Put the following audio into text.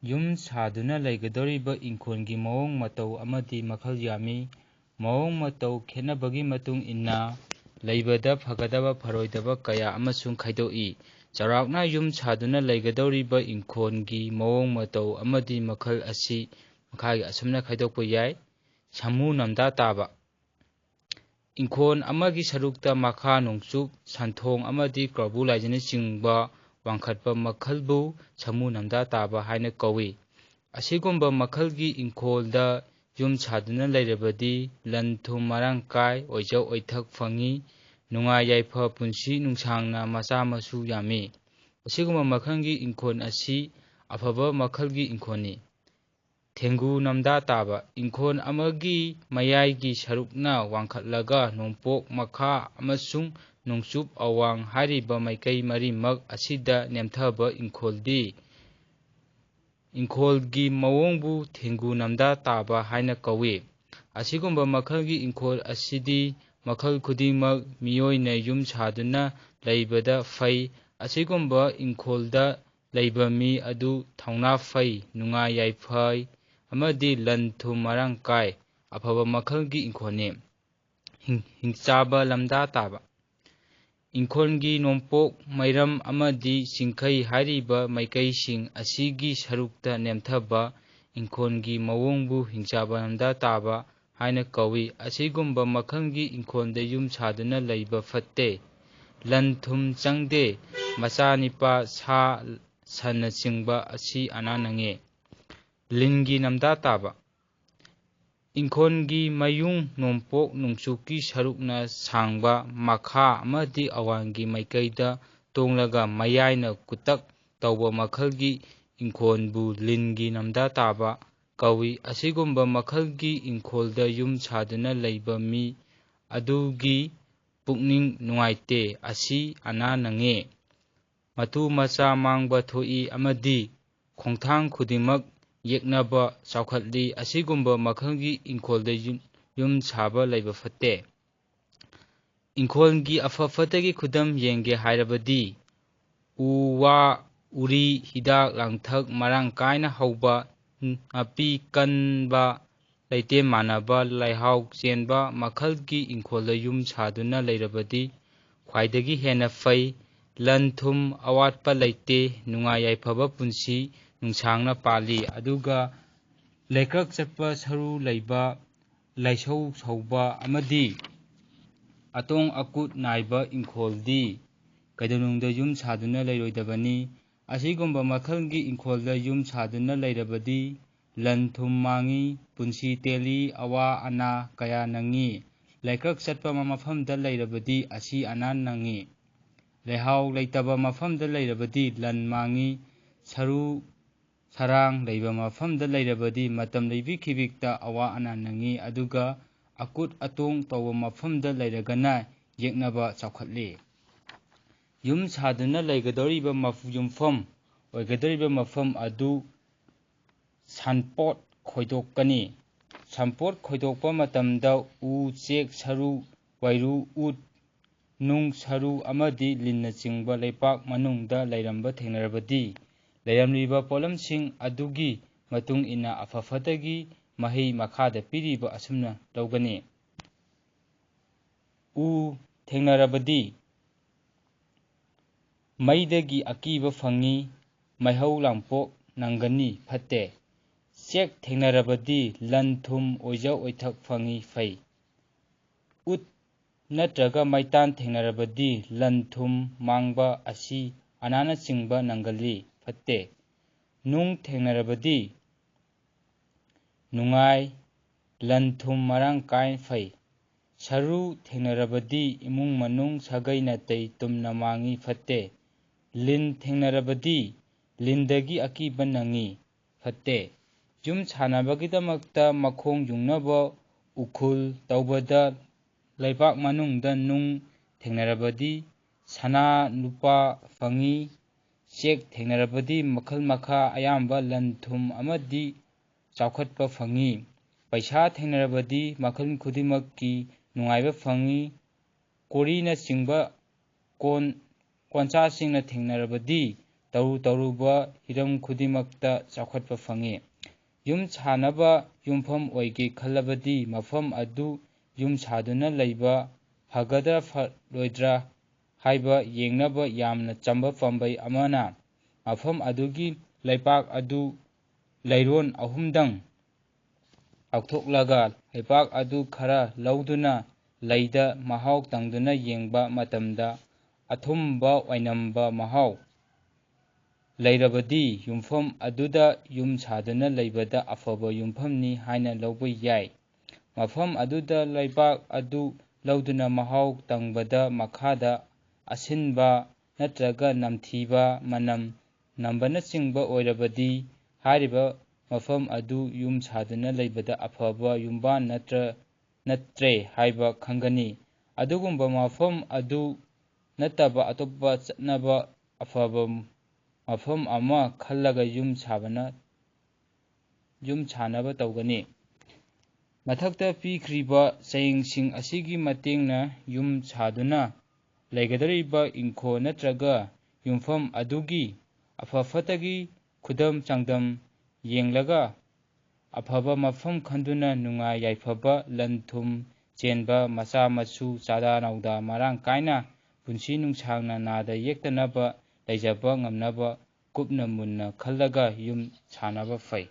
ꯌꯨꯝ ꯁꯥꯗꯨꯅ ꯂꯩꯒꯗꯧꯔꯤꯕ ꯏꯪꯈꯣꯜꯒꯤ ꯃꯑꯣꯡ ꯃꯇꯧ ꯑꯃꯗꯤ ꯃꯈꯜ ꯌꯥꯝꯃꯤ꯫ ꯃꯑꯣꯡ ꯃꯇꯧ ꯈꯦꯠꯅꯕꯒꯤ ꯃꯇꯨꯡ ꯏꯟꯅ ꯂꯩꯕꯗ ꯐꯒꯗꯕ ꯐꯔꯣꯏꯗꯕ ꯀꯌꯥ ꯑꯃꯁꯨ ꯈꯥꯏꯗꯣꯛꯏ꯫ ꯆꯥꯎꯔꯥꯛꯅ ꯌꯨꯝ ꯁꯥꯗꯨꯅ ꯂꯩꯒꯗꯧꯔꯤꯕ ꯏꯪꯈꯣꯜꯒꯤ ꯃꯑꯣꯡ ꯃꯇꯧ ꯑꯃꯗꯤ ꯃꯈꯜ ꯑꯁꯤ ꯃꯈꯥꯒꯤ ꯑꯁꯨꯝꯅ ꯈꯥꯏꯗꯣꯛꯄ ꯌꯥꯏ꯫ ꯁꯃꯨ ꯅꯝꯗꯥ ꯇꯥꯕ: ꯏꯪꯈꯣꯜ ꯑꯃꯒꯤ ꯁꯔꯨꯛꯇ ꯃꯈꯥ ꯅꯣꯡꯆꯨꯞ, ꯁꯟꯊꯣꯡ ꯑꯃꯗꯤ ꯀꯧꯕ꯭ꯔꯨ ꯂꯥꯏꯖꯅꯆꯤꯡꯕ ꯋꯥꯡꯈꯠꯄ ꯃꯈꯜꯕꯨ ꯁꯃꯨ ꯅꯝꯗꯥ ꯇꯥꯕ ꯍꯥꯏꯅ ꯀꯧꯏ꯫ ꯑꯁꯤꯒꯨꯝꯕ ꯃꯈꯜꯒꯤ ꯏꯪꯈꯣꯜꯗ ꯌꯨꯝ ꯁꯥꯗꯨꯅ ꯂꯩꯔꯕꯗꯤ ꯂꯟ-ꯊꯨꯝ ꯃꯔꯥꯡ ꯀꯥꯏ, ꯑꯣꯏꯖ ꯑꯣꯏꯊꯛ ꯐꯪꯏ, ꯅꯨꯡꯉꯥꯏ-ꯌꯥꯏꯐ, ꯄꯨꯟꯁꯤ ꯅꯨꯡꯁꯥꯡꯅ ꯃꯆꯥ-ꯃꯁꯨ ꯌꯥꯝꯃꯤ꯫ ꯑꯁꯤꯒꯨꯝꯕ ꯃꯈꯜꯒꯤ ꯏꯪꯈꯣꯜ ꯑꯁꯤ ꯑꯐꯕ ꯃꯈꯜꯒꯤ ꯏꯪꯈꯣꯜꯅꯤ꯫ ꯊꯦꯡꯒꯨ ꯅꯝꯗꯥ ꯇꯥꯕ: ꯏꯪꯈꯣꯜ ꯑꯃꯒꯤ ꯃꯌꯥꯏꯒꯤ ꯁꯔꯨꯛꯅ ꯋꯥꯡꯈꯠꯂꯒ ꯅꯣꯡꯄꯣꯛ, ꯃꯈꯥ ꯑꯃꯁꯨꯡ ꯅꯣꯡꯆꯨꯞ ꯑꯋꯥꯡ ꯍꯥꯏꯔꯤꯕ ꯃꯥꯏꯀꯩ ꯃꯔꯤꯃꯛ ꯑꯁꯤꯗ ꯅꯦꯝꯊꯕ ꯏꯪꯈꯣꯜꯗꯤ ꯏꯪꯈꯣꯜꯒꯤ ꯃꯑꯣꯡꯕꯨ ꯊꯦꯡꯒꯨ ꯅꯝꯗꯥ ꯇꯥꯕ ꯍꯥꯏꯅ ꯀꯧꯏ꯫ ꯑꯁꯤꯒꯨꯝꯕ ꯃꯈꯜꯒꯤ ꯏꯪꯈꯣꯜ ꯑꯁꯤꯗꯤ ꯃꯈꯜ ꯈꯨꯗꯤꯡꯃꯛ ꯃꯤꯑꯣꯏꯅ ꯌꯨꯝ ꯁꯥꯗꯨꯅ ꯂꯩꯕꯗ ꯐꯩ꯫ ꯑꯁꯤꯒꯨꯝꯕ ꯏꯪꯈꯣꯜꯗ ꯂꯩꯕ ꯃꯤ ꯑꯗꯨ ꯊꯧꯅꯥ ꯐꯩ, ꯅꯨꯡꯉꯥꯏ-ꯌꯥꯏꯐꯩ ꯑꯃꯗꯤ ꯂꯟ-ꯊꯨꯝ ꯃꯔꯥꯡ ꯀꯥꯏ ꯑꯐꯕ ꯃꯈꯜꯒꯤ ꯏꯪꯈꯣꯜꯅꯤ꯫ ꯍꯤꯡꯆꯥꯕ ꯂꯝꯗꯥ ꯇꯥꯕ: ꯏꯪꯈꯣꯜꯒꯤ ꯅꯣꯡꯄꯣꯛ, ꯃꯩꯔꯝ ꯑꯃꯗꯤ ꯆꯤꯡꯈꯩ ꯍꯥꯏꯔꯤꯕ ꯃꯥꯏꯀꯩꯁꯤꯡ ꯑꯁꯤꯒꯤ ꯁꯔꯨꯛꯇ ꯅꯦꯝꯊꯕ ꯏꯪꯈꯣꯜꯒꯤ ꯃꯑꯣꯡꯕꯨ ꯍꯤꯡꯆꯥꯕ ꯂꯝꯗꯥ ꯇꯥꯕ ꯍꯥꯏꯅ ꯀꯧꯏ꯫ ꯑꯁꯤꯒꯨꯝꯕ ꯃꯈꯜꯒꯤ ꯏꯪꯈꯣꯜꯗ ꯌꯨꯝ ꯁꯥꯗꯨꯅ ꯂꯩꯕ ꯐꯠꯇꯦ, ꯂꯟ-ꯊꯨꯝ ꯆꯪꯗꯦ, ꯃꯆꯥ-ꯅꯤꯄꯥ, ꯁꯥ-ꯁꯟꯅꯆꯤꯡꯕ ꯑꯁꯤ ꯑꯅꯥ ꯅꯪꯉꯤ꯫ ꯂꯤꯟꯒꯤ ꯅꯝꯗꯥ ꯇꯥꯕ: ꯏꯪꯈꯣꯜꯒꯤ ꯃꯌꯨꯡ ꯅꯣꯡꯄꯣꯛ ꯅꯣꯡꯆꯨꯞꯀꯤ ꯁꯔꯨꯛꯅ ꯁꯥꯡꯕ, ꯃꯈꯥ ꯑꯃꯗꯤ ꯑꯋꯥꯡꯒꯤ ꯃꯥꯏꯀꯩꯗ ꯇꯣꯡꯂꯒ ꯃꯌꯥꯏꯅ ꯀꯨꯠꯇꯛ ꯇꯧꯕ ꯃꯈꯜꯒꯤ ꯏꯪꯈꯣꯜꯕꯨ ꯂꯤꯟꯒꯤ ꯅꯝꯗꯥ ꯇꯥꯕ ꯀꯧꯏ꯫ ꯑꯁꯤꯒꯨꯝꯕ ꯃꯈꯜꯒꯤ ꯏꯪꯈꯣꯜꯗ ꯌꯨꯝ ꯁꯥꯗꯨꯅ ꯂꯩꯕ ꯃꯤ ꯑꯗꯨꯒꯤ ꯄꯨꯛꯅꯤꯡ ꯅꯨꯡꯉꯥꯏꯇꯦ, ꯑꯁꯤ ꯑꯅꯥ ꯅꯪꯉꯤ, ꯃꯇꯨ-ꯃꯆꯥ ꯃꯥꯡꯕ ꯊꯣꯛꯏ ꯑꯃꯗꯤ ꯈꯣꯡꯊꯥꯡ ꯈꯨꯗꯤꯡꯃꯛ ꯌꯦꯛꯅꯕ ꯆꯥꯎꯈꯠꯂꯤ꯫ ꯑꯁꯤꯒꯨꯝꯕ ꯃꯈꯜꯒꯤ ꯏꯪꯈꯣꯜꯗ ꯌꯨꯝ ꯁꯥꯕ ꯂꯩꯕ ꯐꯠꯇꯦ꯫ ꯏꯪꯈꯣꯜꯒꯤ ꯑꯐ-ꯐꯠꯇꯒꯤ ꯈꯨꯗꯝ ꯌꯦꯡꯒꯦ ꯍꯥꯏꯔꯕꯗꯤ ꯎ ꯋꯥ, ꯎꯔꯤ, ꯍꯤꯗꯥꯛ ꯂꯥꯡꯊꯛ ꯃꯔꯥꯡ ꯀꯥꯏꯅ ꯍꯧꯕ, ꯅꯥꯄꯤ ꯀꯟꯕ, ꯂꯩꯇꯦꯝ ꯃꯥꯟꯅꯕ, ꯂꯩꯍꯥꯎ ꯆꯦꯟꯕ ꯃꯈꯜꯒꯤ ꯏꯪꯈꯣꯜꯗ ꯌꯨꯝ ꯁꯥꯗꯨꯅ ꯂꯩꯔꯕꯗꯤ ꯈ꯭ꯋꯥꯏꯗꯒꯤ ꯍꯦꯟꯅ ꯐꯩ꯫ ꯂꯟ-ꯊꯨꯝ ꯑꯋꯥꯠꯄ ꯂꯩꯇꯦ, ꯅꯨꯡꯉꯥꯏ-ꯌꯥꯏꯐꯕ ꯄꯨꯟꯁꯤ ꯅꯨꯡꯁꯥꯡꯅ ꯄꯥꯜꯂꯤ꯫ ꯑꯗꯨꯒ ꯂꯩꯀ꯭ꯔꯛ ꯆꯠꯄ, ꯁꯔꯨ ꯂꯩꯕ, ꯂꯥꯏꯁꯧ ꯁꯧꯕ ꯑꯃꯗꯤ ꯑꯇꯣꯡ-ꯑꯀꯨꯠ ꯅꯥꯏꯕ ꯏꯪꯈꯣꯜꯗꯤ ꯀꯩꯗꯧꯅꯨꯡꯗ ꯌꯨꯝ ꯁꯥꯗꯨꯅ ꯂꯩꯔꯣꯏꯗꯕꯅꯤ꯫ ꯑꯁꯤꯒꯨꯝꯕ ꯃꯈꯜꯒꯤ ꯏꯪꯈꯣꯜꯗ ꯌꯨꯝ ꯁꯥꯗꯨꯅ ꯂꯩꯔꯕꯗꯤ ꯂꯟ-ꯊꯨꯝ ꯃꯥꯡꯏ, ꯄꯨꯟꯁꯤ ꯇꯦꯜꯂꯤ, ꯑꯋꯥ-ꯑꯅꯥ ꯀꯌꯥ ꯅꯪꯉꯤ꯫ ꯂꯩꯀ꯭ꯔꯛ ꯆꯠꯄ ꯃꯐꯝꯗ ꯂꯩꯔꯕꯗꯤ ꯑꯁꯤ ꯑꯅꯥ ꯅꯪꯉꯤ꯫ ꯂꯩꯍꯥꯎ ꯂꯩꯇꯕ ꯃꯐꯝꯗ ꯂꯩꯔꯕꯗꯤ ꯂꯟ ꯃꯥꯡꯏ꯫ ꯁꯔꯨ ꯁꯔꯥꯡ ꯂꯩꯕ ꯃꯐꯝꯗ ꯂꯩꯔꯕꯗꯤ ꯃꯇꯝ ꯂꯩꯕꯤꯈꯤꯕꯤꯛꯇ ꯑꯋꯥ-ꯑꯅꯥ ꯅꯪꯉꯤ꯫ ꯑꯗꯨꯒ ꯑꯀꯨꯠ ꯑꯇꯣꯡ ꯇꯧꯕ ꯃꯐꯝꯗ ꯂꯩꯔꯒꯅ ꯌꯦꯛꯅꯕ ꯆꯥꯎꯈꯠꯂꯤ꯫ ꯌꯨꯝ ꯁꯥꯗꯨꯅ ꯂꯩꯒꯗꯧꯔꯤꯕ ꯌꯨꯝꯐꯝ ꯑꯣꯏꯒꯗꯧꯔꯤꯕ ꯃꯐꯝ ꯑꯗꯨ ꯁꯥꯟꯄꯣꯠ ꯈꯣꯏꯗꯣꯛꯀꯅꯤ꯫ ꯁꯥꯟꯄꯣꯠ ꯈꯣꯏꯗꯣꯛꯄ ꯃꯇꯝꯗ ꯎ, ꯆꯦꯛ, ꯁꯔꯨ, ꯋꯥꯏꯔꯨ, ꯎꯠ, ꯅꯨꯡ, ꯁꯔꯨ ꯑꯃꯗꯤ ꯂꯤꯟꯅꯆꯤꯡꯕ ꯂꯩꯄꯥꯛ ꯃꯅꯨꯡꯗ ꯂꯩꯔꯝꯕ ꯊꯦꯡꯅꯔꯕꯗꯤ ꯂꯩꯔꯝꯂꯤꯕ ꯄꯣꯠꯂꯝꯁꯤꯡ ꯑꯗꯨꯒꯤ ꯃꯇꯨꯡ ꯏꯟꯅ ꯑꯐ-ꯐꯠꯇꯒꯤ ꯃꯍꯩ ꯃꯈꯥꯗ ꯄꯤꯔꯤꯕ ꯑꯁꯨꯝꯅ ꯂꯧꯒꯅꯤ꯫ ꯎ ꯊꯦꯡꯅꯔꯕꯗꯤ ꯃꯩꯗꯒꯤ ꯑꯀꯤꯕ ꯐꯪꯏ, ꯃꯩꯍꯧ-ꯂꯥꯡꯄꯣꯛ ꯅꯪꯒꯅꯤ, ꯐꯠꯇꯦ꯫ ꯆꯦꯛ ꯊꯦꯡꯅꯔꯕꯗꯤ ꯂꯟ-ꯊꯨꯝ, ꯑꯣꯏꯖ-ꯑꯣꯏꯊꯛ ꯐꯪꯏ, ꯐꯩ꯫ ꯎꯠ ꯅꯠꯇ꯭ꯔꯒ ꯃꯩꯇꯥꯟ ꯊꯦꯡꯅꯔꯕꯗꯤ ꯂꯟ-ꯊꯨꯝ ꯃꯥꯡꯕ ꯑꯁꯤ ꯑꯅꯥꯅꯆꯤꯡꯕ ꯅꯪꯒꯜꯂꯤ, ꯐꯠꯇꯦ꯫ ꯅꯨꯡ ꯊꯦꯡꯅꯔꯕꯗꯤ ꯅꯨꯡꯉꯥꯏ, ꯂꯟ-ꯊꯨꯝ ꯃꯔꯥꯡ ꯀꯥꯏ, ꯐꯩ꯫ ꯁꯔꯨ ꯊꯦꯡꯅꯔꯕꯗꯤ ꯏꯃꯨꯡ ꯃꯅꯨꯡ, ꯁꯥꯒꯩ ꯅꯥꯇꯩ ꯇꯨꯝꯅ ꯃꯥꯡꯏ, ꯐꯠꯇꯦ꯫ ꯂꯤꯟ ꯊꯦꯡꯅꯔꯕꯗꯤ ꯂꯤꯟꯗꯒꯤ ꯑꯀꯤꯕ ꯅꯪꯏ, ꯐꯠꯇꯦ꯫ ꯌꯨꯝ ꯁꯥꯅꯕꯒꯤꯗꯃꯛꯇ ꯃꯈꯣꯡ ꯌꯨꯡꯅꯕ ꯎꯈꯨꯜ ꯇꯧꯕꯗ ꯂꯩꯄꯥꯛ ꯃꯅꯨꯡꯗ ꯅꯨꯡ ꯊꯦꯡꯅꯔꯕꯗꯤ ꯁꯅꯥ-ꯂꯨꯄꯥ ꯐꯪꯏ꯫ ꯆꯦꯛ ꯊꯦꯡꯅꯔꯕꯗꯤ ꯃꯈꯜ-ꯃꯈꯥ ꯑꯌꯥꯝꯕ ꯂꯟ-ꯊꯨꯝ ꯑꯃꯗꯤ ꯆꯥꯎꯈꯠꯄ ꯐꯪꯏ꯫ ꯄꯩꯁꯥ ꯊꯦꯡꯅꯔꯕꯗꯤ ꯃꯈꯜ ꯈꯨꯗꯤꯡꯃꯛꯀꯤ ꯅꯨꯡꯉꯥꯏꯕ ꯐꯪꯏ꯫ ꯀꯣꯔꯤꯅꯆꯤꯡꯕ ꯀꯣꯟꯆꯥꯁꯤꯡ ꯊꯦꯡꯅꯔꯕꯗꯤ ꯇꯧꯔꯨ ꯇꯧꯔꯨꯕ ꯍꯤꯔꯝ ꯈꯨꯗꯤꯡꯃꯛꯇ ꯆꯥꯎꯈꯠꯄ ꯐꯪꯏ꯫ ꯌꯨꯝ ꯁꯥꯅꯕ ꯌꯨꯝꯐꯝ ꯑꯣꯏꯒꯦ ꯈꯜꯂꯕꯗꯤ ꯃꯐꯝ ꯑꯗꯨ ꯌꯨꯝ ꯁꯥꯗꯨꯅ ꯂꯩꯕ ꯐꯒꯗ꯭ꯔꯥ ꯐꯔꯣꯏꯗ꯭ꯔꯥ ꯍꯥꯏꯕ ꯌꯦꯡꯅꯕ ꯌꯥꯝꯅ ꯆꯝꯕ ꯄꯥꯝꯕꯩ ꯑꯃꯅ ꯃꯐꯝ ꯑꯗꯨꯒꯤ ꯂꯩꯄꯥꯛ ꯑꯗꯨ ꯂꯩꯔꯣꯟ ꯑꯍꯨꯝꯗꯪ ꯂꯥꯎꯊꯣꯛꯂꯒ ꯂꯩꯄꯥꯛ ꯑꯗꯨ ꯈꯔ ꯂꯧꯗꯨꯅ ꯂꯩꯗ ꯃꯍꯥꯎ ꯇꯪꯗꯨꯅ ꯌꯦꯡꯕ ꯃꯇꯝꯗ ꯑꯊꯨꯝꯕ ꯑꯣꯏꯅꯝꯕ ꯃꯍꯥꯎ ꯂꯩꯔꯕꯗꯤ ꯌꯨꯝꯐꯝ ꯑꯗꯨꯗ ꯌꯨꯝ ꯁꯥꯗꯨꯅ ꯂꯩꯕꯗ ꯑꯐꯕ ꯌꯨꯝꯐꯝꯅꯤ ꯍꯥꯏꯅ ꯂꯧꯕ ꯌꯥꯏ꯫ ꯃꯐꯝ ꯑꯗꯨꯗ ꯂꯩꯄꯥꯛ ꯑꯗꯨ ꯂꯧꯗꯨꯅ ꯃꯍꯥꯎ ꯇꯪꯕꯗ ꯃꯈꯥꯗ ꯑꯁꯤꯟꯕ ꯅꯠꯇ꯭ꯔꯒ ꯅꯝꯊꯤꯕ ꯃꯅꯝ ꯅꯝꯕꯅꯆꯤꯡꯕ ꯑꯣꯏꯔꯕꯗꯤ ꯍꯥꯏꯔꯤꯕ ꯃꯐꯝ ꯑꯗꯨ ꯌꯨꯝ ꯁꯥꯗꯨꯅ ꯂꯩꯕꯗ ꯑꯐꯕ ꯌꯨꯝꯕꯥꯟ ꯅꯠꯇ꯭ꯔꯦ ꯍꯥꯏꯕ ꯈꯪꯒꯅꯤ꯫ ꯑꯗꯨꯒꯨꯝꯕ ꯃꯐꯝ ꯑꯗꯨ ꯅꯠꯇꯕ ꯑꯇꯣꯞꯄ ꯆꯠꯅꯕ ꯑꯐꯕ ꯃꯐꯝ ꯑꯃ ꯈꯜꯂꯒ ꯌꯨꯝ ꯁꯥꯅꯕ ꯇꯧꯒꯅꯤ꯫ ꯃꯊꯛꯇ ꯄꯤꯈ꯭ꯔꯤꯕ ꯆꯌꯦꯡꯁꯤꯡ ꯑꯁꯤꯒꯤ ꯃꯇꯦꯡꯅ ꯌꯨꯝ ꯁꯥꯗꯨꯅ ꯂꯩꯒꯗꯧꯔꯤꯕ ꯏꯪꯈꯣꯜ ꯅꯠꯇ꯭ꯔꯒ ꯌꯨꯝꯐꯝ ꯑꯗꯨꯒꯤ ꯑꯐ ꯐꯠꯇꯒꯤ ꯈꯨꯗꯝ ꯆꯥꯡꯗꯝ ꯌꯦꯡꯂꯒ ꯑꯐꯕ ꯃꯐꯝ ꯈꯟꯗꯨꯅ ꯅꯨꯡꯉꯥꯏ ꯌꯥꯏꯐꯕ ꯂꯟ ꯊꯨꯝ ꯆꯦꯟꯕ ꯃꯆꯥ ꯃꯁꯨ ꯆꯥꯗꯥ ꯅꯥꯎꯗꯥ ꯃꯔꯥꯡ ꯀꯥꯏꯅ ꯄꯨꯟꯁꯤ ꯅꯨꯡꯁꯥꯡꯅ ꯅꯥꯗ ꯌꯦꯛꯇꯅꯕ ꯂꯩꯖꯕ ꯉꯝꯅꯕ ꯀꯨꯞꯅ ꯃꯨꯟꯅ ꯈꯜꯂꯒ ꯌꯨꯝ ꯁꯥꯅꯕ ꯐꯩ꯫